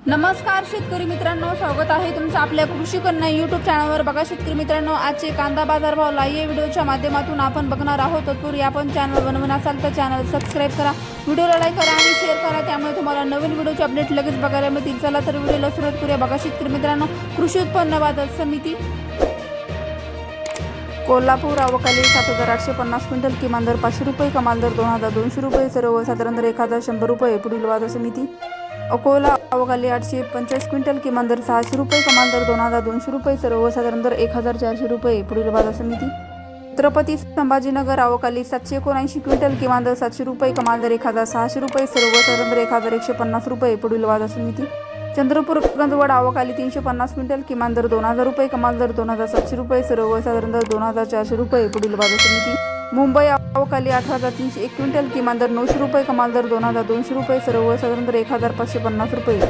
नमस्कार शेतकरी मित्रांनो, स्वागत आहे तुमचं आपल्या कृषी कन्या यूट्यूब चॅनलवर। बघा शेतकरी मित्रांनो, आजचे कांदा बाजार भाव लाईव्ह व्हिडिओच्या माध्यमातून आपण बघणार आहोत। तत्पूर्वी आपण चॅनल बनवून असाल तर चॅनल सबस्क्राईब करा, व्हिडिओला लाईक करा आणि शेअर करा, त्यामुळे तुम्हाला नवीन व्हिडिओचे अपडेट लगेच बघायला मिळतील। चला तर व्हिडिओला सुरुवात करूया। बघा शेतकरी मित्रांनो, कृषी उत्पन्न बाजार समिती कोल्हापूर अवकाली 7,850 क्विंटल, किमान दर 500 रुपये, कमाल दर 2,200 रुपये, सर्वसाधारण दर 1,100 रुपये। पुढील बाजार समिती अकोला अवकाली 845 क्विंटल, किमान दर 600 रुपये, कमाल दर 2,200 रुपये, सर्वसाधारण दर 1,400 रुपये। पुढील बाजार समिती छत्रपती संभाजीनगर अवकाली 779 क्विंटल, किमान दर 700 रुपये, कमाल दर 1,600 रुपये, सर्वसाधारण दर 1,150 रुपये। पुढील बाजार समिती चंद्रपूर गंजवड अवकाली 350 क्विंटल, किमान दर 2,000 रुपये, कमाल दर 2,700 रुपये, सर्वसाधारण दर 2,400 रुपये। पुढील बाजार समिती मुंबई अवकाली 8,301 क्विंटल, किमान दर 900 रुपये, कमाल दर 2,200 रुपये, सर्वसाधारण दर 1,550 रुपये।